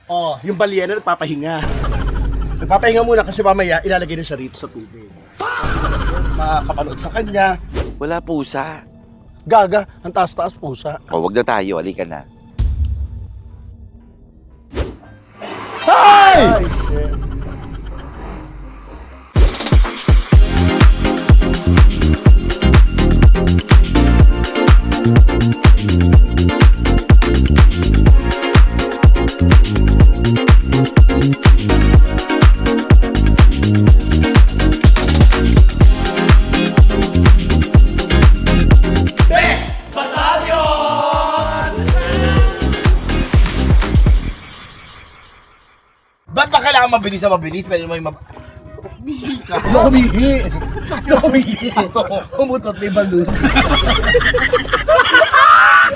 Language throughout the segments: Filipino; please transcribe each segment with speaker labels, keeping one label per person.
Speaker 1: Oh, yung balena nagpapahinga. Nagpapahinga muna kasi mamaya ilalagay na siya rito sa tubig. Makakapanood sa kanya.
Speaker 2: Wala pusa.
Speaker 1: Gaga, ang taas-taas pusa.
Speaker 2: O, wag na tayo. Halika na.
Speaker 1: Ay! Shit.
Speaker 2: Ba't ba kailangan mabilis na mabilis? Pwede mo yung
Speaker 1: Humihi ka. Hindi ako humihi. Hindi ako humihi. Umutot may balon.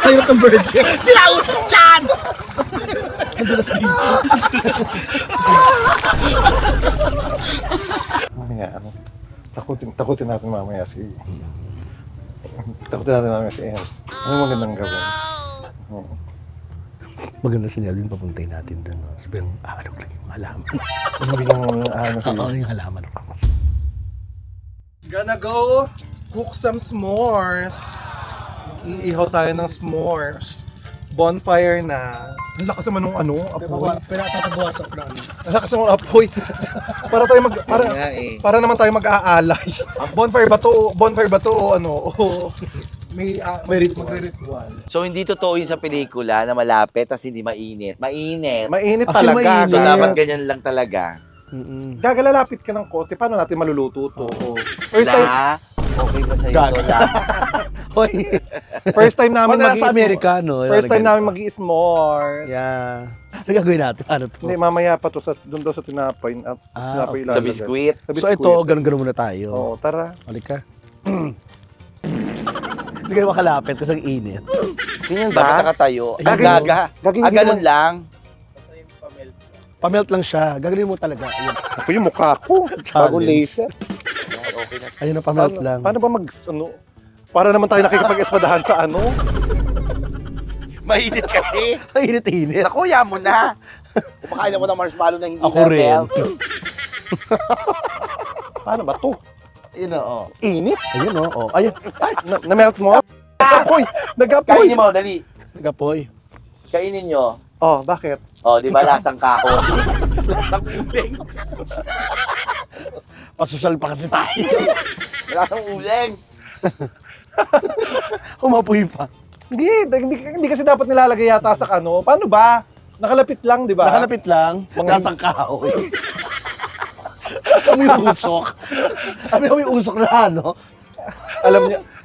Speaker 1: Ayaw kang virgin.
Speaker 2: Sila usok chan!
Speaker 1: Ang dulas dito.
Speaker 3: Mamaya, takutin natin mamaya si... Takutin natin mamaya si Ems. Ano magandang gawin?
Speaker 1: Maganda sinyal yun, papuntay natin doon. Sabihin, aalok lang yung halaman.
Speaker 3: Sabi ng ano si...
Speaker 1: Ano yung halaman?
Speaker 3: Gonna go cook some s'mores. Iihaw tayo ng s'mores. Bonfire na. Ang lakas naman ng apoy.
Speaker 1: Pinatatabawasan ko na ano.
Speaker 3: Ang lakas ng apoy. Para naman tayo mag-aalay. Bonfire ba to o ano? May ritual.
Speaker 2: So, hindi totoo yun sa pelikula na malapit tas hindi mainit. Mainit.
Speaker 3: Mainit
Speaker 1: Actually,
Speaker 3: talaga.
Speaker 1: mainit.
Speaker 2: So, dapat ganyan lang talaga.
Speaker 3: Gagalalapit ka ng kote. Paano natin maluluto to? First time,
Speaker 2: Okay ba sa'yo
Speaker 1: Gaga.
Speaker 2: to, La?
Speaker 1: Hoy,
Speaker 3: first time namin
Speaker 1: pag nasa Amerika, no?
Speaker 3: First time namin mag-i-s'mores.
Speaker 1: Yeah. Ano gagawin natin? Paano to?
Speaker 3: Hindi, mamaya pa to doon daw sa tinapay.
Speaker 1: okay.
Speaker 3: Tinapay
Speaker 2: Sa
Speaker 3: ilalagay.
Speaker 2: biskuit.
Speaker 3: Sa
Speaker 1: So
Speaker 3: biskuit.
Speaker 1: ito, ganun-ganun muna tayo.
Speaker 3: Oo, tara.
Speaker 1: Halika. Hindi kayo makalapit kasi ang init.
Speaker 3: Ganyan
Speaker 2: Dapat
Speaker 3: ba?
Speaker 2: nakatayo.
Speaker 1: Ay,
Speaker 2: Ang gaga.
Speaker 3: Gagawin hindi
Speaker 2: Ganun
Speaker 3: naman-
Speaker 2: lang.
Speaker 1: Pamelt lang siya. Gagawin mo talaga. Ayun.
Speaker 3: Ako yung mukha ko. Bagong laser.
Speaker 2: Okay na.
Speaker 1: Ayun na, pamelt lang.
Speaker 3: Paano ba para naman tayo nakikipag-espadahan sa ano?
Speaker 2: Mainit kasi.
Speaker 1: Ang init-init.
Speaker 2: Nakuya mo na. Kumakain ako ng marshmallow na hindi
Speaker 1: Ako
Speaker 2: na
Speaker 1: rin.
Speaker 2: melt.
Speaker 3: Paano ba to?
Speaker 1: Ayun na, oh.
Speaker 3: Init?
Speaker 1: Ayun, oh. Oh. Ayun. Ay,
Speaker 3: Na-melt mo? Nag-apoy! Nag-apoy!
Speaker 2: Kainin mo, dali.
Speaker 1: nagapoy.
Speaker 2: Kainin nyo.
Speaker 3: Oh, bakit?
Speaker 2: Oh, di ba lasang kako? Lasang uling.
Speaker 1: Pasosyal pa kasi tayo.
Speaker 2: Lasang uling.
Speaker 1: Umapoy pa.
Speaker 3: Hindi kasi dapat nilalagay yata sa ano. Paano ba? Nakalapit lang, di ba?
Speaker 1: Nakalapit lang. Nasang kahoy. Amoy usok. Amoy usok na ano.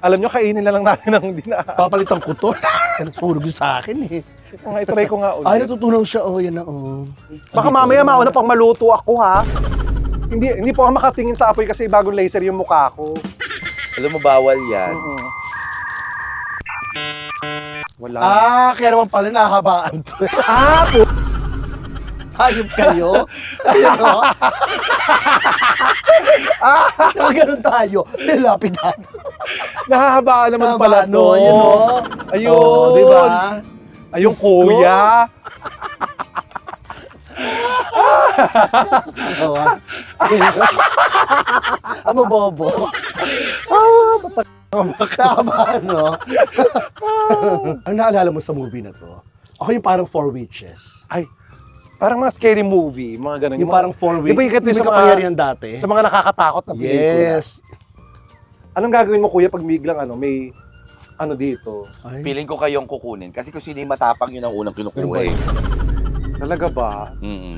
Speaker 3: Alam nyo, kainin na lang natin ng hindi na.
Speaker 1: Papalitan ko to. Nasunog yun sa akin eh.
Speaker 3: Itry ko nga ulit.
Speaker 1: Ay, natutunaw siya. Oh, yan na, oh.
Speaker 3: Baka mamaya mauna pang maluto ako, ha? Hindi po ako makatingin sa apoy kasi bagong laser yung mukha ko.
Speaker 2: Alam mo, bawal yan.
Speaker 3: Wala.
Speaker 1: Kaya naman pala nakahabaan to.
Speaker 3: Po.
Speaker 1: Hayop kayo. Ayun, oh. Ganun tayo. Nilapitan.
Speaker 3: Nahahabaan naman pala to.
Speaker 1: No, yun, oh.
Speaker 3: Ayun.
Speaker 1: Oh, di ba?
Speaker 3: Ayun, kuya.
Speaker 1: Oo, ah. Ano bobo? Tama, no? Ang naalala mo sa movie na to, ako yung parang Four Witches.
Speaker 3: Ay, parang mga scary movie, mga ganun.
Speaker 1: Yung parang Four
Speaker 3: Di ba
Speaker 1: Witches.
Speaker 3: yung
Speaker 1: Yung
Speaker 3: sa mga-
Speaker 1: kapangyarihan dati.
Speaker 3: Sa mga nakakatakot na pelikula.
Speaker 1: Yes.
Speaker 3: Anong gagawin mo, kuya, pag biglang may dito?
Speaker 1: Ay,
Speaker 2: Feeling ko kayong kukunin. Kasi kung sino yung matapang, yun ang unang kinukuha eh.
Speaker 3: Talaga ba?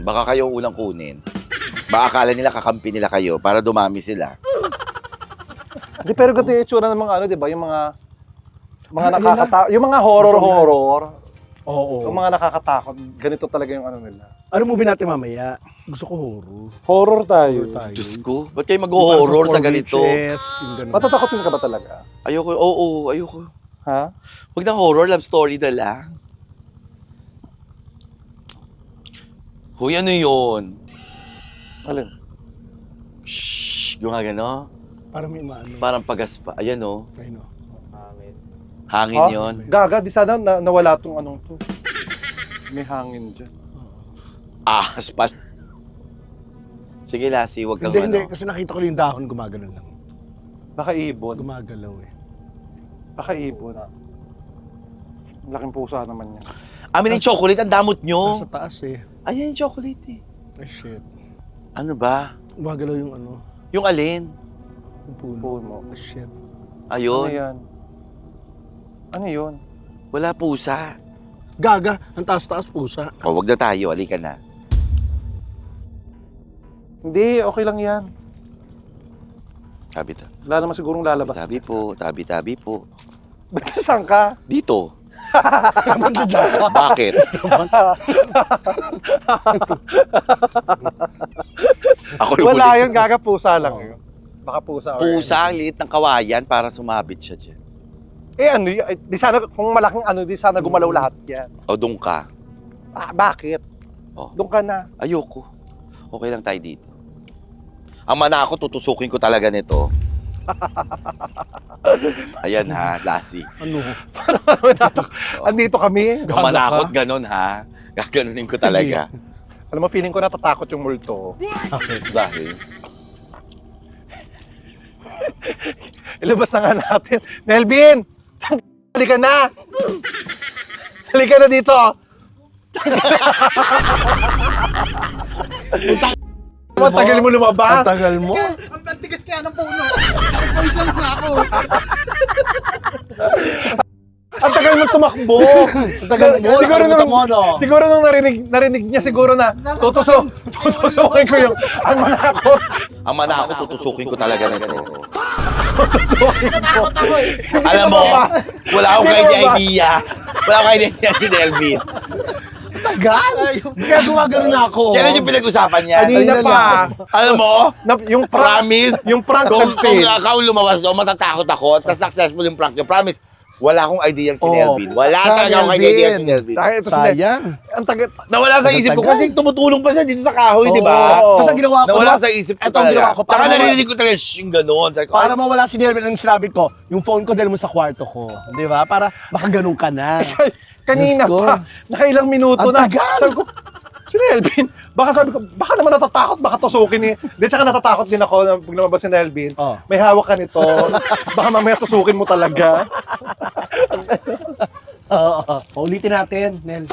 Speaker 2: Baka kayo ang unang kunin. Baka akala nila kakampi nila kayo para dumami sila.
Speaker 3: Hindi, pero ganito yung itsura ng mga di ba? Yung mga nakakatakot, yung mga horror.
Speaker 1: oo.
Speaker 3: Yung mga nakakatakot, ganito talaga yung ano nila.
Speaker 1: Ano movie natin mamaya? Gusto ko horror.
Speaker 3: Horror tayo.
Speaker 2: Diyos ko, ba't kayo mag-horror sa ganito?
Speaker 3: Matatakotin ka ba talaga?
Speaker 2: Ayoko, oo, ayoko.
Speaker 3: Ha?
Speaker 2: Huwag ng horror, love story na lang. Huy, ano yun?
Speaker 3: Alin?
Speaker 2: Shhh, yung nga gano?
Speaker 1: Parang may maano.
Speaker 2: Parang pagaspa. Ayan o,
Speaker 1: Ayun, oh.
Speaker 2: hangin
Speaker 3: Ha?
Speaker 2: yun.
Speaker 3: Gaga, di sana nawala tong anong to. May hangin dyan.
Speaker 2: Ahas pala. Sige, Lassie, huwag kang
Speaker 1: Hindi, kasi nakita ko yung dahon gumagalaw lang.
Speaker 3: Baka ibon.
Speaker 1: Gumagalaw eh.
Speaker 3: Baka ibon. Laking pusa naman yan.
Speaker 2: Amin yung chocolate, ang damot nyo.
Speaker 1: Nasa taas eh.
Speaker 2: Ayan yung chocolate eh.
Speaker 1: Ay shit.
Speaker 2: Ano ba?
Speaker 1: Gumagalaw yung ano,
Speaker 2: Yung alin?
Speaker 1: yung puno.
Speaker 3: Puno.
Speaker 1: Ay shit.
Speaker 3: Ano
Speaker 2: Ayun.
Speaker 3: yan? Ano yun?
Speaker 2: Wala pusa.
Speaker 1: Gaga, ang taas-taas pusa.
Speaker 2: O, wag na tayo. Halika na.
Speaker 3: Hindi, okay lang yan.
Speaker 2: Tabi ta.
Speaker 3: Wala naman sigurong lalabas.
Speaker 2: Tabi po. Tabi po.
Speaker 3: Ba't saan ka?
Speaker 2: Dito.
Speaker 1: Naman na dyan ka.
Speaker 2: Bakit? Ako yung
Speaker 3: Wala
Speaker 2: huli.
Speaker 3: yun, gaga pusa lang yun. Baka pusa or
Speaker 2: Pusa, ang liit ng kawayan para sumabit siya dyan.
Speaker 3: Eh ano yun? Di sana, kung malaking ano, di sana gumalaw lahat yan.
Speaker 2: O, doon ka.
Speaker 3: Ah, bakit?
Speaker 2: Oh.
Speaker 3: Doon ka na.
Speaker 2: Ayoko. Okay lang tayo dito. Ang manako, tutusukin ko talaga nito. Ayan ha, Lassie.
Speaker 1: Ano?
Speaker 3: Andito kami.
Speaker 2: Ang manakot ganon ha. Gaganunin ko talaga.
Speaker 3: Alam mo, feeling ko natatakot yung multo.
Speaker 1: Okay.
Speaker 2: Dahil,
Speaker 3: Ilabas na nga natin. Nelvin! Halika na! Halika na dito! Ang tagal mo lumabas.
Speaker 1: Ang tagal mo?
Speaker 4: Ang tigas kaya ng puno. Nagpawisan lang ako.
Speaker 3: Ang tagal mo tumakbo.
Speaker 1: Ang tagal mo?
Speaker 3: Siguro
Speaker 1: Nakalimutan
Speaker 3: nung,
Speaker 1: mo, no?
Speaker 3: siguro nung narinig niya siguro na tutusukin ko yung ang manakot.
Speaker 2: ang manako, tutusukin ko talaga nito.
Speaker 3: Tutusukin ko.
Speaker 2: Alam mo, wala akong idea. Wala akong idea si Delvin.
Speaker 1: Tagal! Kaya gumagano na ako.
Speaker 2: Kailan yung pinag-usapan yan?
Speaker 3: Kanina pa.
Speaker 2: Alam mo,
Speaker 3: Yung prank.
Speaker 2: promise,
Speaker 3: Yung prank
Speaker 2: kung
Speaker 3: nag-fail.
Speaker 2: ikaw lumawas doon, matatakot ako, tapos successful yung prank niyo. Promise, wala akong idea si
Speaker 1: Oh.
Speaker 2: Delvin. Wala
Speaker 1: Sa
Speaker 2: talaga akong
Speaker 1: Delvin.
Speaker 2: idea si Delvin.
Speaker 3: Dahil ito si
Speaker 1: Sayang.
Speaker 3: ang tagal.
Speaker 2: Nawala sa isip ko
Speaker 1: Tagal.
Speaker 2: kasi tumutulong pa siya dito sa kahoy, di ba?
Speaker 3: Oo.
Speaker 1: Tapos ang ginawa ko,
Speaker 2: Nawala
Speaker 1: diba?
Speaker 2: sa isip ko
Speaker 1: Ito ang ginawa
Speaker 2: talaga.
Speaker 1: ko,
Speaker 2: Para
Speaker 1: para
Speaker 2: narinig ko talaga, shh, yung gano'n. Sabi ko,
Speaker 1: Para
Speaker 2: ay,
Speaker 1: mawala si Nelvin, ang sinabi ko, yung phone ko dahil mo sa kwarto ko. Di ba? Para baka ganun ka na.
Speaker 3: Kanina
Speaker 1: Diyos ko.
Speaker 3: pa. Nakailang minuto
Speaker 1: Ang
Speaker 3: na.
Speaker 1: tagal.
Speaker 3: Sabi ko, si Nelvin, baka sabi ko, baka naman natatakot, baka tusukin eh. Di, tsaka natatakot din ako na pag lumabas si Nelvin.
Speaker 1: Oh.
Speaker 3: May hawak ka nito. Baka mamaya tusukin mo talaga.
Speaker 1: Oo. Ulitin natin, Nel.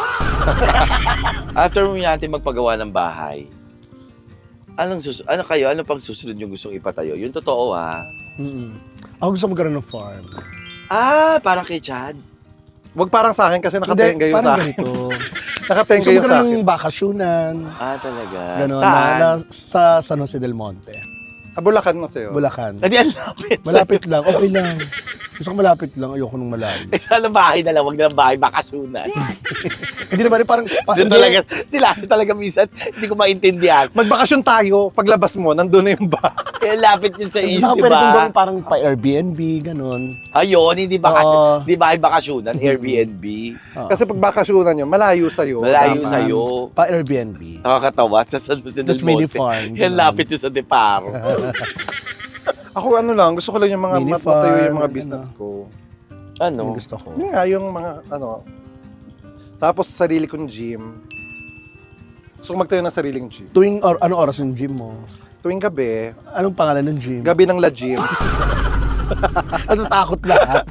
Speaker 2: after mo natin magpagawa ng bahay, ano kayo? Ano pang susunod yung gustong ipatayo? Yung totoo ha.
Speaker 1: Ako gusto magkaroon ng farm.
Speaker 2: Ah, parang kay Chad.
Speaker 3: Huwag parang sa akin kasi nakatenga yung sa
Speaker 1: parang
Speaker 3: akin.
Speaker 1: ganito.
Speaker 3: Nakatenga
Speaker 1: Gusto
Speaker 3: yung sa
Speaker 1: magkaroon
Speaker 3: akin.
Speaker 1: ng bakasyunan.
Speaker 2: Ah, talaga.
Speaker 1: Gano'n.
Speaker 2: Saan?
Speaker 1: Sa San Jose del Monte.
Speaker 3: Bulacan na sa'yo.
Speaker 1: Bulacan.
Speaker 2: Hindi, ang lapit.
Speaker 1: Malapit lang. Okay lang. Gusto ko malapit lang. Ayoko nung malayo.
Speaker 2: Eh, sana bahay na lang, wag na lang bahay, bakasunan.
Speaker 1: Hindi naman rin parang...
Speaker 2: Doon talaga, sila minsan, hindi ko maintindihan.
Speaker 3: Magbakasyon tayo. Paglabas mo, nandun na yung bahay.
Speaker 2: Kaya lapit yun sa
Speaker 1: Gusto
Speaker 2: iyo,
Speaker 1: ko
Speaker 2: di
Speaker 1: pwede kong
Speaker 2: ba?
Speaker 1: gawin parang pa Airbnb, gano'n.
Speaker 2: Ayun, hindi
Speaker 1: Oo.
Speaker 2: di bahay bakasunan, Airbnb.
Speaker 1: Oo.
Speaker 3: Kasi pag bakasyonan nyo, malayo sa'yo.
Speaker 2: Malayo
Speaker 3: Tama.
Speaker 2: sa'yo.
Speaker 1: Pa Airbnb.
Speaker 2: Nakakatawa sa San Jose del
Speaker 1: Tapos mini
Speaker 2: Monte.
Speaker 1: farm.
Speaker 2: Yan lapit yun sa Deparo.
Speaker 3: Ako ano lang, gusto ko lang yung mga
Speaker 1: Mini
Speaker 3: matayo yung
Speaker 1: farm,
Speaker 3: mga business ko.
Speaker 1: Yung
Speaker 2: Ano?
Speaker 1: gusto ko.
Speaker 3: Yun nga, yung mga ano. Tapos sarili kong gym. Gusto ko magtayo ng sariling gym.
Speaker 1: Tuwing, anong oras yung gym mo?
Speaker 3: Tuwing gabi,
Speaker 1: Anong pangalan ng gym?
Speaker 3: gabi ng La Gym.
Speaker 1: Natatakot lahat.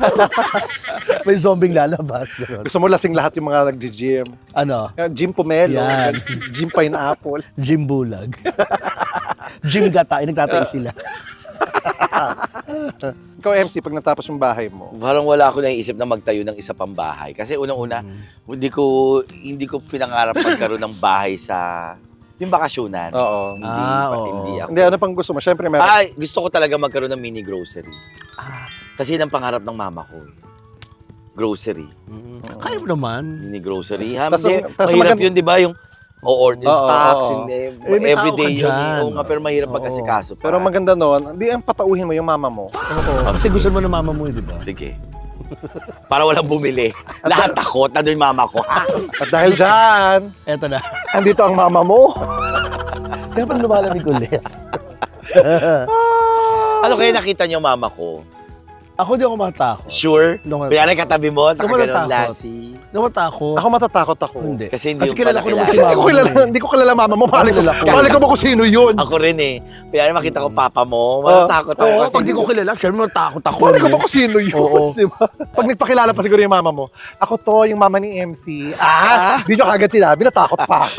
Speaker 1: May zombing lalabas. Gano'n.
Speaker 3: Gusto mo lasing lahat yung mga nagji-gym.
Speaker 1: Ano?
Speaker 3: Gym Pomelo,
Speaker 1: Yan.
Speaker 3: Gym Pineapple.
Speaker 1: Gym bulag. Gym gata. Nagtatay sila.
Speaker 3: Ikaw MC, pag natapos yung bahay mo,
Speaker 2: Parang wala ako naiisip na magtayo ng isa pang bahay. Kasi unang-una, hindi ko pinangarap magkaroon ng bahay sa yung bakasyonan.
Speaker 3: oo.
Speaker 1: Oo.
Speaker 2: Hindi ako.
Speaker 3: Hindi, ano pang gusto mo? Siyempre, meron.
Speaker 2: Ay, gusto ko talaga magkaroon ng mini grocery. Kasi yun ang pangarap ng mama ko. Grocery.
Speaker 1: Kaya mo naman.
Speaker 2: Mini grocery. Ha,
Speaker 3: Tas-
Speaker 2: hindi,
Speaker 3: tas
Speaker 2: mahirap
Speaker 3: maganda-
Speaker 2: yun, di ba? Yung order
Speaker 3: Oo,
Speaker 2: stocks,
Speaker 3: oo.
Speaker 1: may
Speaker 2: everyday
Speaker 1: tao ka
Speaker 2: yun.
Speaker 1: dyan.
Speaker 2: Oo nga, pero mahirap
Speaker 1: Oo.
Speaker 2: magkasikaso pa.
Speaker 3: Pero maganda noon, hindi ang patauhin mo yung mama mo.
Speaker 1: Kasi gusto mo ng mama mo, di ba?
Speaker 2: Sige. Para walang bumili. Lahat takot na doon yung mama ko. Ha?
Speaker 3: At dahil dyan,
Speaker 1: Eto na.
Speaker 3: andito ang mama mo.
Speaker 1: Kaya pala lumalamig ulit.
Speaker 2: Ano kaya nakita niyo mama ko?
Speaker 1: Ako di ako matakot.
Speaker 2: Sure?
Speaker 1: Hindi ako
Speaker 2: Kaya katabi mo,
Speaker 1: Hindi ako
Speaker 2: nakaganon
Speaker 1: natakot.
Speaker 2: Lassie.
Speaker 1: Hindi ako matakot.
Speaker 3: Ako matatakot ako.
Speaker 1: Hindi.
Speaker 2: Kasi hindi
Speaker 1: Kasi
Speaker 2: yung
Speaker 1: kilala
Speaker 2: pala
Speaker 1: ko naman
Speaker 2: kilala.
Speaker 1: si
Speaker 3: Kasi hindi ko kilala mama mo. Mali ko ba kung sino yun?
Speaker 2: Ako rin eh. Kaya makita ko papa mo, matatakot ako.
Speaker 1: Oo,
Speaker 2: kasi
Speaker 1: pag di ko kilala, syempre matakot ako.
Speaker 3: Mali ko ba kung sino yun?
Speaker 1: Oo.
Speaker 3: Di ba? Pag nagpakilala pa siguro yung mama mo, ako to, yung mama ni MC. Di nyo kagad sinabi, natakot pa.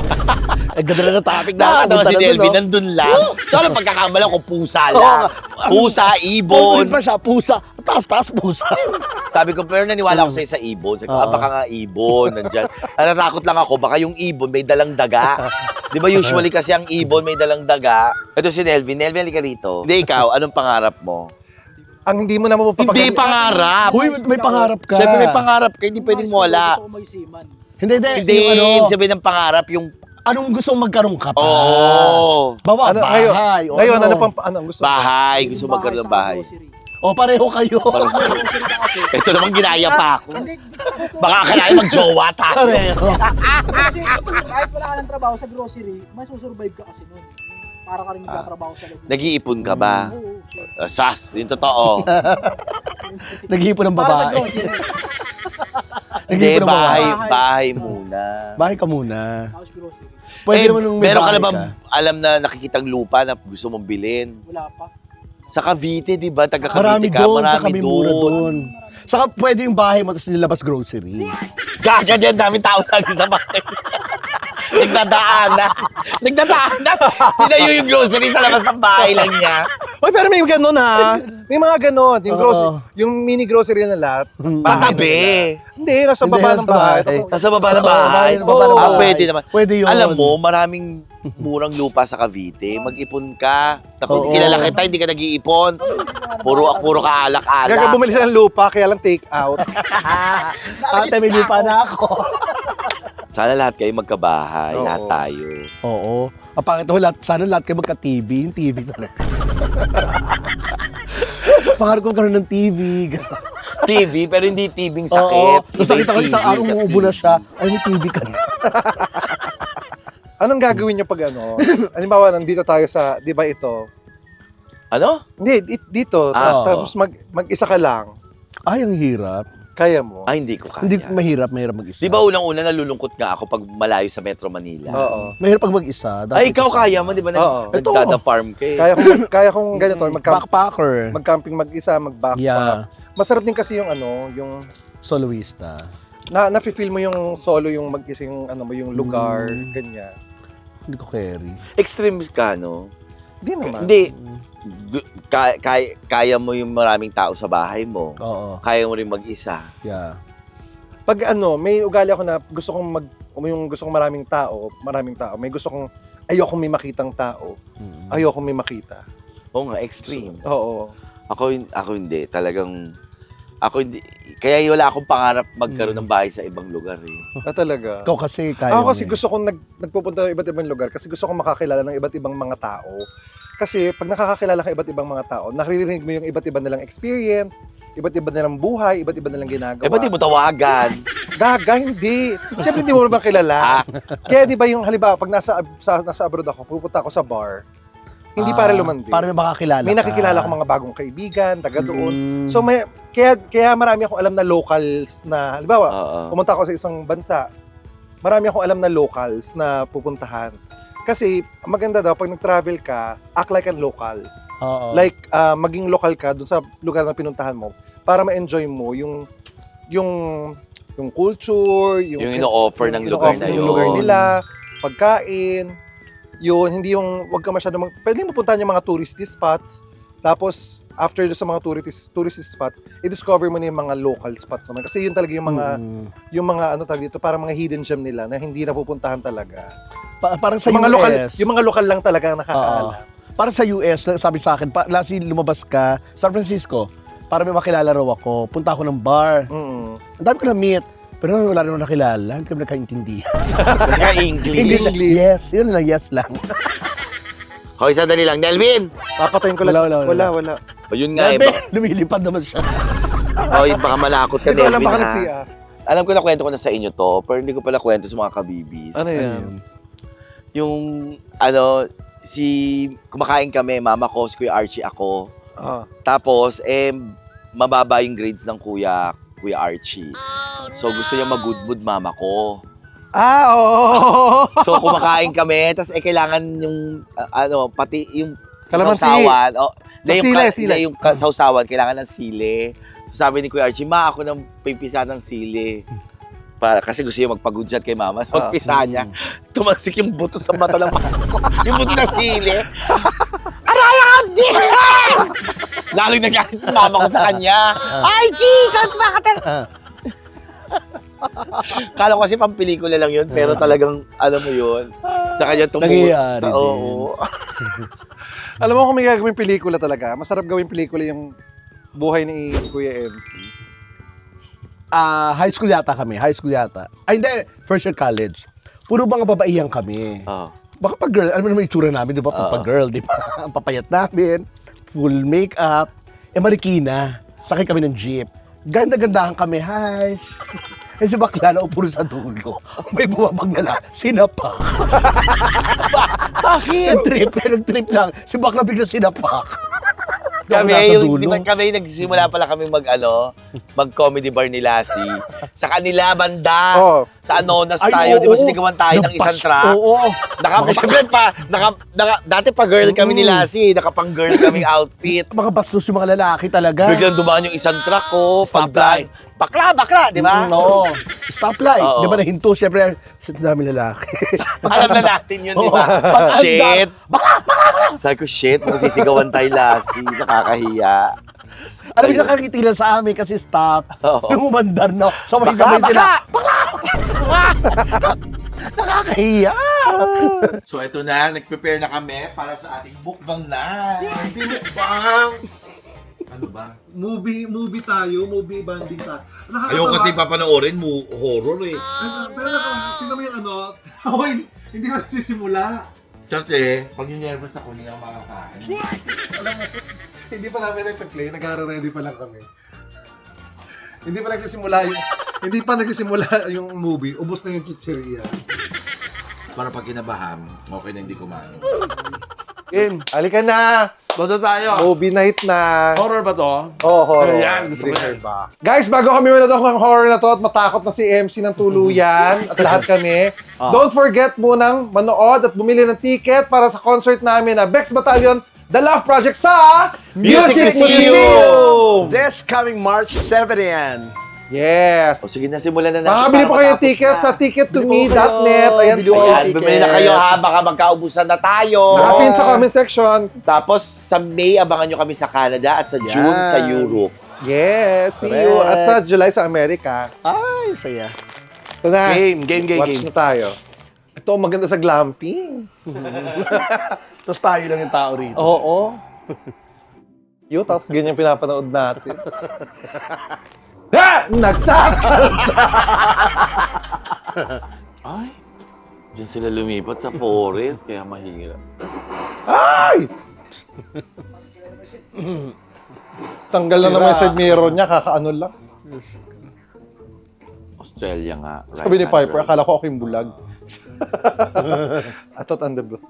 Speaker 1: Ay, ganda na ng topic na.
Speaker 2: Nakakatawa si
Speaker 1: Punta na
Speaker 2: Delvin,
Speaker 1: dun, no?
Speaker 2: nandun lang. So, alam, pagkakamala ko, pusa
Speaker 1: Oo
Speaker 2: lang.
Speaker 1: nga.
Speaker 2: Pusa, ibon.
Speaker 1: Concrete pa siya, pusa. Taas-taas pusa.
Speaker 2: Sabi ko, pero naniwala ko sa'yo sa ibon. Sabi ko,
Speaker 1: Oo.
Speaker 2: baka nga ibon, nandyan. Natatakot lang ako, baka yung ibon may dalang daga. Di ba usually kasi ang ibon may dalang daga? Ito si Nelvin. Nelvin, halika rito. Hindi, ikaw, anong pangarap mo?
Speaker 3: Ang hindi mo naman
Speaker 2: Hindi pangarap.
Speaker 1: Uy, may pangarap ka.
Speaker 2: Siyempre may pangarap ka, hindi pwedeng mawala.
Speaker 4: Gusto ko magsiman.
Speaker 1: Hindi.
Speaker 2: Hindi,
Speaker 1: Yung ano,
Speaker 2: ibig sabihin ng pangarap, yung...
Speaker 1: anong gusto mong magkaroon ka pa?
Speaker 2: Oo.
Speaker 1: Bawa,
Speaker 3: Ano,
Speaker 1: bahay. o
Speaker 3: ngayon, ano ang gusto mo?
Speaker 2: Bahay, gusto
Speaker 4: Yung
Speaker 2: magkaroon ng
Speaker 4: sa
Speaker 2: bahay.
Speaker 4: grocery.
Speaker 1: O, pareho kayo.
Speaker 4: Grocery ka kasi.
Speaker 2: Ito naman ginaya pa ako.
Speaker 4: Hindi, gusto
Speaker 2: Baka akalain mag-jowa tayo.
Speaker 1: Pareho.
Speaker 4: kasi kahit wala ka ng trabaho sa grocery, may susurvive ka kasi nun. Para ka rin magtatrabaho sa loob.
Speaker 2: Nag-iipon ka ba?
Speaker 4: Oo, sure.
Speaker 2: Sas, yung totoo.
Speaker 1: Nag-iipon ng
Speaker 4: Para sa
Speaker 1: babae.
Speaker 4: grocery,
Speaker 2: Hindi,
Speaker 1: Nag-iipon ng babae.
Speaker 2: bahay muna.
Speaker 1: Bahay ka muna.
Speaker 4: tapos grocery.
Speaker 1: Pwede
Speaker 2: Eh,
Speaker 1: naman nung may
Speaker 2: meron ka
Speaker 1: bahay
Speaker 2: na bang alam na nakikitang lupa na gusto mong bilhin?
Speaker 4: Wala pa.
Speaker 2: Sa Cavite, di ba? Taga
Speaker 1: Marami
Speaker 2: Cavite ka,
Speaker 1: doon, sa
Speaker 2: marami
Speaker 1: kami mura
Speaker 2: doon.
Speaker 1: doon. Saka pwede yung bahay mo tapos nilabas grocery.
Speaker 2: Gaga dyan, daming tao lagi sa bahay. Nagdadaanan. Nagdadaanan. Tinayo yung grocery sa labas ng bahay lang niya.
Speaker 3: Oy, pero may ganun ha. May mga ganun. Yung,
Speaker 1: Oo.
Speaker 3: yung mini grocery na lahat.
Speaker 2: Patabi.
Speaker 3: Hindi, nasa
Speaker 1: Hindi,
Speaker 3: baba
Speaker 1: nasa
Speaker 3: ng bahay.
Speaker 1: bahay.
Speaker 3: Tapos,
Speaker 2: Sa baba ng
Speaker 1: Oo,
Speaker 2: bahay.
Speaker 1: baba ng
Speaker 2: Ah,
Speaker 1: bahay.
Speaker 2: pwede naman.
Speaker 1: Pwede yun.
Speaker 2: Alam mo, maraming murang lupa sa Cavite. Mag-ipon ka. Tapos
Speaker 1: Oo.
Speaker 2: kilala kita, hindi ka nag-iipon. Puro ka
Speaker 3: gaga
Speaker 2: alak-alak.
Speaker 3: bumili siya ng lupa, kaya lang take out.
Speaker 1: Ate, may lupa na ako.
Speaker 2: Sana lahat kayo magkabahay.
Speaker 3: Oo.
Speaker 2: Lahat tayo.
Speaker 1: Oo. Ang pangit ako, sana lahat kayo magka-TV. Yung TV talaga. Pangarap ko karoon ng TV.
Speaker 2: TV, pero hindi TV-ng
Speaker 1: Oo.
Speaker 2: sakit.
Speaker 1: Tapos nakita ko isang araw umuubo na siya. Ay, may TV ka na.
Speaker 3: Anong gagawin niyo pag ano? Halimbawa, nandito tayo sa, di ba ito?
Speaker 2: Ano?
Speaker 3: Hindi, dito.
Speaker 2: Ah,
Speaker 3: Tapos mag-isa ka lang.
Speaker 1: Ay, ang hirap.
Speaker 3: Kaya mo.
Speaker 2: Ay, hindi ko kaya.
Speaker 1: Hindi mahirap mag-isa.
Speaker 2: Di ba unang-una nalulungkot nga ako pag malayo sa Metro Manila?
Speaker 3: Oo.
Speaker 1: Mahirap pag mag-isa. Dapat
Speaker 2: Ay, ikaw
Speaker 1: isa.
Speaker 2: kaya mo, di ba?
Speaker 3: Oo.
Speaker 2: Nagdada-farm ka eh.
Speaker 3: Kaya kong ganito,
Speaker 1: Backpacker.
Speaker 3: mag-camping mag-isa, mag-backpack.
Speaker 1: Yeah.
Speaker 3: Masarap din kasi yung ano, yung
Speaker 1: Soloista.
Speaker 3: nafe-feel mo yung solo, yung mag-isa yung ano mo, yung lugar, ganyan.
Speaker 1: Hindi ko carry.
Speaker 2: Extreme ka, no?
Speaker 3: Hindi naman.
Speaker 2: Hindi. Kaya mo yung maraming tao sa bahay mo.
Speaker 1: Oo.
Speaker 2: Kaya mo rin mag-isa.
Speaker 1: Yeah.
Speaker 3: Pag ano, may ugali ako na gusto kong yung gusto kong maraming tao. May gusto kong ayokong may makitang tao.
Speaker 1: Mm.
Speaker 3: Ayokong may makita.
Speaker 2: Oo nga, extreme.
Speaker 3: Oo.
Speaker 2: Ako hindi. Talagang, ako hindi. Kaya wala akong pangarap magkaroon ng bahay sa ibang lugar eh.
Speaker 3: Talaga.
Speaker 1: Ikaw kasi kaya
Speaker 3: Ako kasi
Speaker 1: mo eh.
Speaker 3: gusto kong nagpupunta ng iba't ibang lugar kasi gusto kong makakilala ng iba't ibang mga tao. Kasi pag nakakakilala ka iba't ibang mga tao, naririnig mo yung iba't iba nilang experience, iba't iba nilang buhay, iba't iba nilang ginagawa.
Speaker 2: Eh, ba't di mo tawagan?
Speaker 3: Gaga, hindi. Siyempre, hindi mo naman kilala. Kaya di ba yung halimbawa, pag nasa abroad ako, pupunta ako sa bar, hindi para lumandi.
Speaker 1: Para may makakilala
Speaker 3: May
Speaker 1: ka.
Speaker 3: nakikilala ko mga bagong kaibigan, taga doon.
Speaker 1: Mm.
Speaker 3: So, kaya marami akong alam na locals na, halimbawa,
Speaker 2: Oo.
Speaker 3: pumunta ako sa isang bansa, marami akong alam na locals na pupuntahan. Kasi, maganda daw, pag nag-travel ka, act like an local.
Speaker 1: Oo.
Speaker 3: Like, maging local ka dun sa lugar na pinuntahan mo para ma-enjoy mo yung culture,
Speaker 2: Yung ino-offer ng lugar na
Speaker 3: ng
Speaker 2: yun.
Speaker 3: lugar nila, pagkain, yun, hindi yung, wag ka masyado, pwede mo puntahan yung mga touristy spots, tapos, after sa mga touristy spots, i-discover mo na yung mga local spots naman. Kasi yun talaga yung mga, yung mga, ano tawag dito, parang mga hidden gem nila na hindi napupuntahan talaga.
Speaker 1: Parang sa
Speaker 3: Yung mga
Speaker 1: US.
Speaker 3: yung mga lokal lang talaga ang nakakaalam.
Speaker 1: Para sa US, sabi sa akin, last lumabas ka, San Francisco, para may makilala raw ako, punta ako ng bar.
Speaker 3: Mm.
Speaker 1: Ang dami ko na-meet, pero wala naman nakilala, hindi kami nagkaintindihan.
Speaker 2: Kaya English.
Speaker 1: Yes, yun lang, yes lang.
Speaker 2: Hoy, sandali lang. Nelvin!
Speaker 3: Papatayin ko lang.
Speaker 1: Wala.
Speaker 2: O, yun nga eh.
Speaker 1: Grabe, lumilipad naman siya.
Speaker 2: Hoy, baka malakot ka,
Speaker 3: Hindi ko alam
Speaker 2: Nelvin,
Speaker 3: baka
Speaker 2: ha?
Speaker 3: nagsiya.
Speaker 2: Alam ko na kwento ko na sa inyo to, pero hindi ko pala kwento sa mga kabibis.
Speaker 3: Ano yan?
Speaker 1: Ayun.
Speaker 2: Yung, kumakain kami, mama ko, si Kuya Archie, ako.
Speaker 3: Ah.
Speaker 2: Tapos, mababa yung grades ng Kuya Archie. So gusto niya mag-good mood mama ko.
Speaker 3: Oo.
Speaker 2: So kumakain kami, tapos kailangan yung pati yung
Speaker 3: Kalamansi.
Speaker 2: sausawan.
Speaker 3: Sile.
Speaker 2: Yung sausawan, kailangan ng sili. So, sabi ni Kuya Archie, ako nang pipisa ng sili. Kasi gusto niya magpagunsyat kay mama. So, pagpisa niya, tumansik yung buto sa mata ng mama ko. Yung buto ng sili. Aray, Abdi! Lalo nagalit yung mama ko sa kanya. Archie, bakit? Kala ko kasi pampelikula lang yun, pero talagang, alam mo yun, sa kanya
Speaker 1: Nangyayari din.
Speaker 2: Oo.
Speaker 3: Alam mo kung may gagawin pelikula talaga, masarap gawin pelikula yung buhay ni Kuya MC.
Speaker 1: High school yata kami. Ay, hindi. First year college. Puro mga babaihan kami. Baka pag girl, alam mo naman yung itsura namin, di ba? Pag girl, di ba? Ang papayat namin, full makeup. Marikina. Sakay kami ng jeep. Ganda-gandahan kami. Hi. Si bakla na upo sa dulo. May bumabag na sinapak. Bakit? Nag-trip lang. Si bakla bigla sinapak.
Speaker 2: Kami nagsimula pala kami mag-comedy bar ni Lassie. Sa kanila, banda. Sa Anonas tayo, di ba sinigawan tayo ng isang track?
Speaker 1: Oo.
Speaker 2: Dati pa girl kami ni Lassie, nakapang-girl kaming outfit.
Speaker 1: Mga bastos yung mga lalaki talaga.
Speaker 2: Biglang dumaan yung isang truck ko,
Speaker 1: Stoplight.
Speaker 2: Bakla, di ba?
Speaker 1: Oo. Stoplight.
Speaker 2: Oo.
Speaker 1: Di ba nahinto? Siyempre, since dami lalaki.
Speaker 2: Alam na natin yun, di ba?
Speaker 1: Oo.
Speaker 2: Shit! Sabi ko, shit, masisigawan tayo, Lassie. Nakakahiya.
Speaker 1: Alam mo, nakakiti lang sa amin kasi stop.
Speaker 2: Oo.
Speaker 1: Nung umandar, no? Sabay-sabay sila. Nakakahiya.
Speaker 2: So, ito na. Nag-prepare na kami para sa ating mukbang na. Hindi mukbang! Ano ba?
Speaker 3: Movie banding tayo.
Speaker 2: Ayoko kasi papanoorin mo horror eh.
Speaker 3: Pero tingnan mo yung hindi mo nagsisimula.
Speaker 2: Kasi, pag yung-nervous ako, hindi ako makakain.
Speaker 3: Hindi pa namin nagpe-play, nag-ready pa lang kami. Hindi pa nagsisimula yung movie, ubos na yung chicheria.
Speaker 2: Para pag kinabahan, okay na hindi kumain.
Speaker 3: Game, halika na!
Speaker 1: Dodo tayo.
Speaker 3: Movie night na.
Speaker 1: Horror ba to?
Speaker 3: Oh, horror.
Speaker 1: Ayan, gusto ko
Speaker 3: Bring
Speaker 1: yan.
Speaker 3: her back. Guys, bago kami manood ng horror na to at matakot na si MC ng tuluyan at lahat kami, don't forget munang manood at bumili ng ticket para sa concert namin na Bex Battalion, The Love Project sa
Speaker 2: Music Museum!
Speaker 1: This coming March 7 yan.
Speaker 3: Yes!
Speaker 2: O sige na, simulan na natin.
Speaker 3: Makakabili po
Speaker 2: para
Speaker 3: kayo
Speaker 2: matapos
Speaker 3: ticket
Speaker 2: na.
Speaker 3: sa tickettome.net. Ayan po.
Speaker 2: Ayan, bumili na kayo ha, baka magkaubusan na tayo.
Speaker 3: Nakapin sa comment section.
Speaker 2: Tapos sa May, abangan nyo kami sa Canada at sa June
Speaker 1: Yan.
Speaker 2: sa Europe.
Speaker 3: Yes! See you!
Speaker 1: Correct.
Speaker 3: At sa July sa Amerika.
Speaker 1: Ay, saya.
Speaker 3: Ito na.
Speaker 1: Game.
Speaker 3: Watch na tayo. Ito, maganda sa glamping.
Speaker 1: Tapos tayo lang yung tao rito.
Speaker 3: Oo. Yun, tapos ganyan pinapanood natin. Ha! Nagsasalsa!
Speaker 2: Ay, diyan sila lumipat sa forest, kaya mahirap.
Speaker 3: Ay! Tanggal na naman yung side mirror niya, kakaano lang.
Speaker 2: Australia nga.
Speaker 3: Sabi ni Piper, akala ko ako yung bulag. I thought on the block.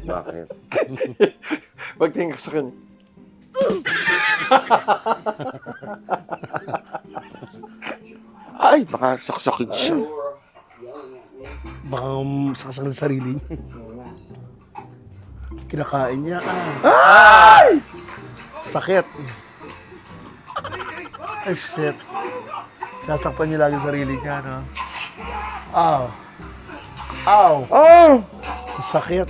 Speaker 2: Bakit?
Speaker 3: Pagtingin ko sa kanya.
Speaker 2: Ay, baka saksakin siya.
Speaker 1: Baka saksak ng sarili niya. Kinakain niya. Ay! Sakit. Ay, shit. Sasakpan niya lagi yung sarili niya, no? Ow. Ow.
Speaker 3: Oh!
Speaker 1: Sakit.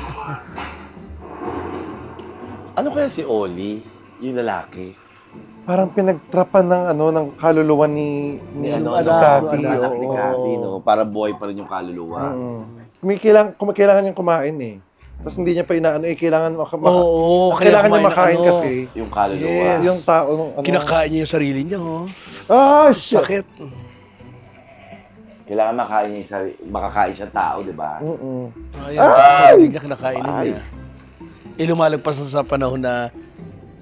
Speaker 2: Ano kaya si Oli, yung lalaki?
Speaker 3: Parang pinagtrapan ng ng kaluluwa ni
Speaker 2: Ano,
Speaker 3: Kathy.
Speaker 2: anak ni
Speaker 3: oo.
Speaker 2: Kathy, no? Para buhay pa rin yung kaluluwa.
Speaker 3: Kailangan niyang kumain eh. Tapos hindi niya pa inaano kailangan
Speaker 1: Oo,
Speaker 3: kailangan niya
Speaker 1: kumain ng
Speaker 3: makain
Speaker 1: ano.
Speaker 3: kasi.
Speaker 2: Yung kaluluwa.
Speaker 1: Yes.
Speaker 3: Yung tao
Speaker 1: Kinakain niya yung sarili niya, oh.
Speaker 3: Ah, shit.
Speaker 1: Sakit.
Speaker 2: Kailangan makakain siya tao, di ba?
Speaker 1: Ayan, kasi sarili niya kinakain niya. Lumalagpas na sa panahon na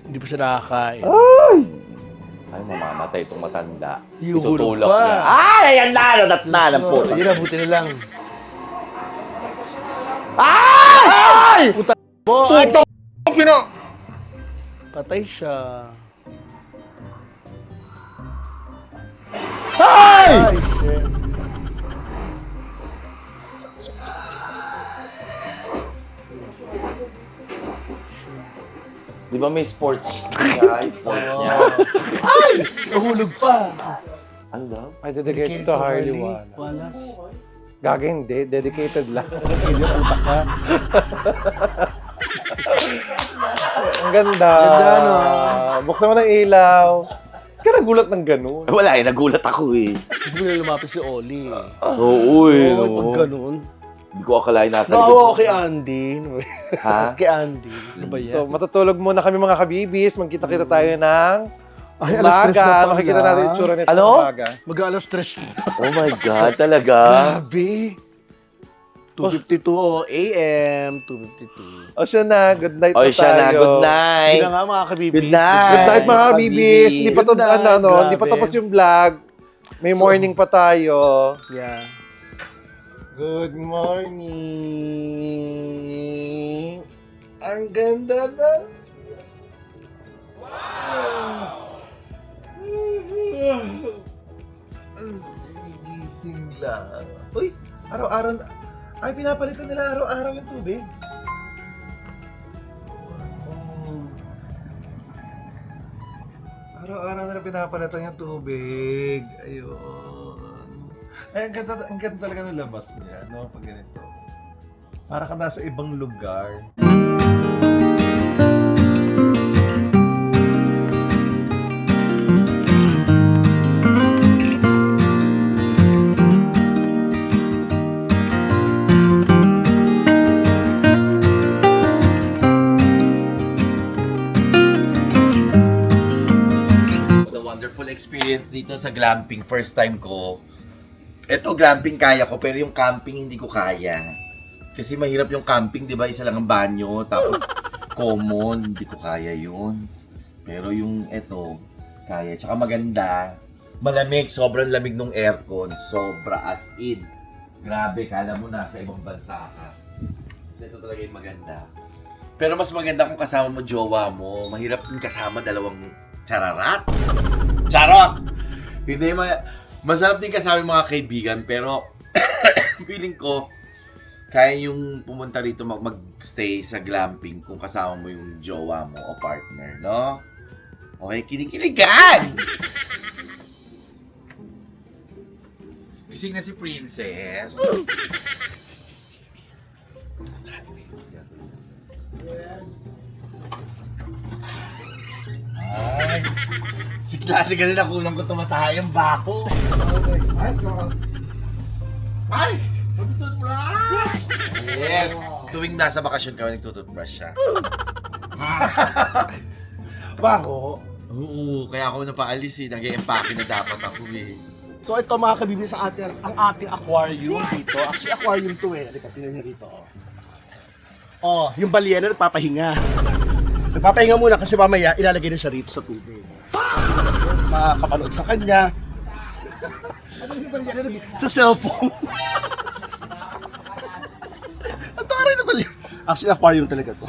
Speaker 1: hindi pa siya nakakain.
Speaker 3: Ay!
Speaker 2: Ay, mamamatay itong matanda.
Speaker 1: Ihulog
Speaker 2: Itutulak
Speaker 1: pa.
Speaker 2: niya. Ay, ayan na! Nadat na ng puto.
Speaker 1: Yun na, buti na lang.
Speaker 2: Ay!
Speaker 1: Mo, ay, patay siya.
Speaker 2: Ay!
Speaker 1: Ay, shit.
Speaker 2: Di ba may sports niya? Sports niya.
Speaker 1: Nahulog pa.
Speaker 2: Ano daw?
Speaker 3: Ay, dedicated to Harley Wallace.
Speaker 1: Wallace.
Speaker 3: Gaga hindi, dedicated lang.
Speaker 1: Hindi na utak ka.
Speaker 3: Ang ganda.
Speaker 1: Ganda, no?
Speaker 3: Buksan mo ng ilaw. Kaya nagulat ng ganun.
Speaker 2: Eh, wala eh. Nagulat ako eh.
Speaker 1: Gusto mo na lumapit si Oli.
Speaker 2: Oo eh.
Speaker 1: Oo, pag ganun.
Speaker 2: Hindi ko akalain nasa
Speaker 1: Naawa ako kay Andy.
Speaker 2: Ha?
Speaker 1: Kay Andy. Ano ba yan?
Speaker 3: So, matutulog muna kami mga kabibis. Magkita-kita tayo ng
Speaker 1: Ay, alas stress na
Speaker 3: umaga.
Speaker 1: pala.
Speaker 3: Makikita natin yung tsura nito
Speaker 2: Ano?
Speaker 3: sa umaga.
Speaker 1: Mag-alas stress na.
Speaker 2: Oh my God, talaga?
Speaker 1: Grabe. 2:52 a.m. 2:52.
Speaker 3: O siya na, good night
Speaker 2: O
Speaker 3: na
Speaker 2: siya na,
Speaker 3: tayo.
Speaker 2: good night.
Speaker 1: Hindi na nga mga kabibis.
Speaker 2: Good night.
Speaker 3: Good night mga kabibis. Hindi pa to,
Speaker 1: Good night,
Speaker 3: hindi pa
Speaker 1: grabe.
Speaker 3: tapos yung vlog. May morning pa tayo.
Speaker 1: Yeah.
Speaker 3: Good morning. Ang ganda na. Gising lang. Uy, araw-araw na. Ay, pinapalitan nila araw-araw yung tubig. Araw-araw nila pinapalitan yung tubig. Ayun. Ay, ang ganda talaga ng labas niya, no? Pag ganito. Para ka nasa ibang lugar.
Speaker 2: The wonderful experience dito sa glamping. First time ko. Ito, glamping kaya ko, pero yung camping hindi ko kaya. Kasi mahirap yung camping, di ba? Isa lang ang banyo, tapos common, hindi ko kaya yun. Pero yung ito, kaya. Tsaka maganda. Malamig, sobrang lamig ng aircon. Sobra as in. Grabe, kala mo nasa ibang bansa ka. Kasi ito talaga yung maganda. Pero mas maganda kung kasama mo jowa mo. Mahirap yung kasama dalawang chararat. Charot! Hindi, masarap din kasama yung mga kaibigan, pero feeling ko, kaya yung pumunta rito mag-stay sa glamping kung kasama mo yung jowa mo o partner, no? Okay, kinikiligan! Gising na si Princess. Ay, si klase kasi nakulang ko tumatay ang bako. Ay! Nagtututbrush! Yes! Tuwing nasa bakasyon kami, nagtututbrush siya.
Speaker 3: Bako?
Speaker 2: Oo, kaya ako napaalis eh. Nag-e-empake na dapat ako eh.
Speaker 1: So ito mga kabibis ang ating aquarium dito. Actually aquarium to eh. Halika, tingnan niyo dito. Oh, yung balyena nagpapahinga. Nagpapahinga muna kasi mamaya ilalagay na siya rito sa tubig. Makakapanood sa kanya. Ano yung balyena sa cellphone? Ang taray na balyena. Actually aquarium talaga to.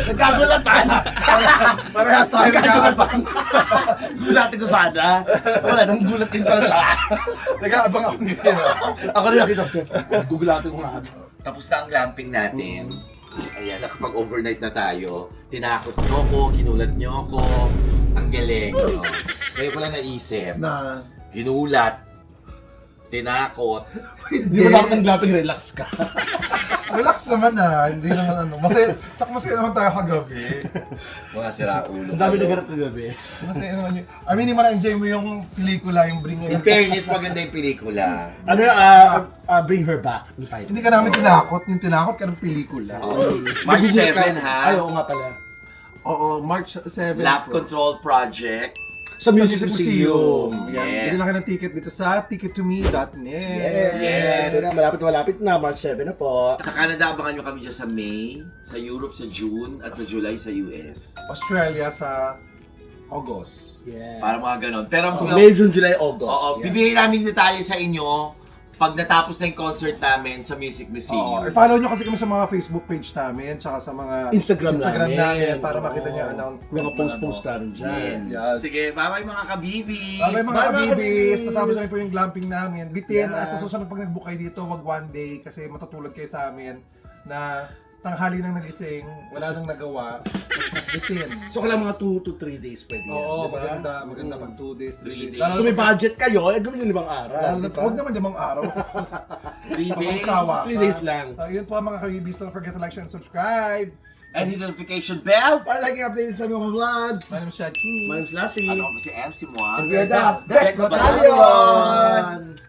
Speaker 1: Nagkagulatan!
Speaker 3: Parehas tayo
Speaker 1: Nagkagulatan! Gulatin ko sana. Wala, nang gulat din pala siya.
Speaker 3: Nag-aabang ako ngayon.
Speaker 1: Ako rin nakita ko. Gugulatin ko nga.
Speaker 2: Tapos na ang glamping natin. Ayan, nakapag-overnight na tayo. Tinakot nyo ko, ginulat nyo ko. Ang galing, no? Kaya ko lang naisip.
Speaker 3: Na,
Speaker 2: Ginulat. Tinakot.
Speaker 1: Hindi mo dapat ng glamping, relax ka.
Speaker 3: relax naman hindi naman masaya, tsaka masaya naman tayo kagabi.
Speaker 2: Mga siraulo.
Speaker 1: Ang dami naganap kagabi.
Speaker 3: Masaya naman yun. I mean, hindi mo na-enjoy mo yung pelikula, yung Bring
Speaker 2: In fairness, maganda yung pelikula.
Speaker 1: Ano Bring Her Back.
Speaker 3: Hindi ka namin tinakot, yung tinakot ka ng pelikula.
Speaker 2: March 7 ha.
Speaker 1: Ay, oo nga pala.
Speaker 3: Oo, March 7.
Speaker 2: Laugh Control Project.
Speaker 1: Sa Music Museum.
Speaker 3: Yan.
Speaker 2: Yes.
Speaker 3: Bili lang kayo ng ticket dito sa tickettome.net.
Speaker 2: Yes.
Speaker 1: Ito na, malapit na, March 7 na po.
Speaker 2: Sa Canada, abangan nyo kami dyan sa May, sa Europe sa June, at sa July sa US.
Speaker 3: Australia sa August.
Speaker 4: Yeah.
Speaker 2: Para mga ganon. Pero
Speaker 1: May, June, July, August.
Speaker 2: oo,
Speaker 1: Yan.
Speaker 2: bibigyan namin detalye sa inyo pag natapos na yung concert namin sa Music Museum.
Speaker 3: I-follow nyo kasi kami sa mga Facebook page namin, tsaka sa mga
Speaker 1: Instagram namin.
Speaker 3: para makita nyo
Speaker 1: Oo.
Speaker 3: announcement.
Speaker 1: Mga post-post namin dyan.
Speaker 2: Yes.
Speaker 3: Yes.
Speaker 2: Sige, bye-bye mga kabibis!
Speaker 3: Okay, mga
Speaker 1: Bye, mga
Speaker 3: kabibis,
Speaker 1: kabibis.
Speaker 3: natapos na po yung glamping namin. Bitin,
Speaker 1: Yeah.
Speaker 3: sa susunod pag nag-book kayo dito, wag one day kasi matutulog kayo sa amin na tanghali nang nagising, wala nang nagawa. Bitin.
Speaker 1: So, kailangan mga 2 to 3 days pwede yan.
Speaker 3: Oo,
Speaker 1: di ba?
Speaker 3: maganda pag 2 days,
Speaker 2: 3 days.
Speaker 1: Kung may budget kayo, gawin nyo 5 araw. di ba?
Speaker 3: Huwag naman 5 araw.
Speaker 2: 3 days.
Speaker 3: Sawa.
Speaker 1: 3 days lang.
Speaker 3: Yun po mga kabibis, don't forget to like, share, and subscribe.
Speaker 2: And hit the notification bell!
Speaker 1: Para like updates sa mga vlogs.
Speaker 3: My name is Chad Kinney.
Speaker 1: My name's Lassie.
Speaker 2: Ano ko si MC Moa?
Speaker 1: And we're the
Speaker 2: Best
Speaker 1: Best Battalion!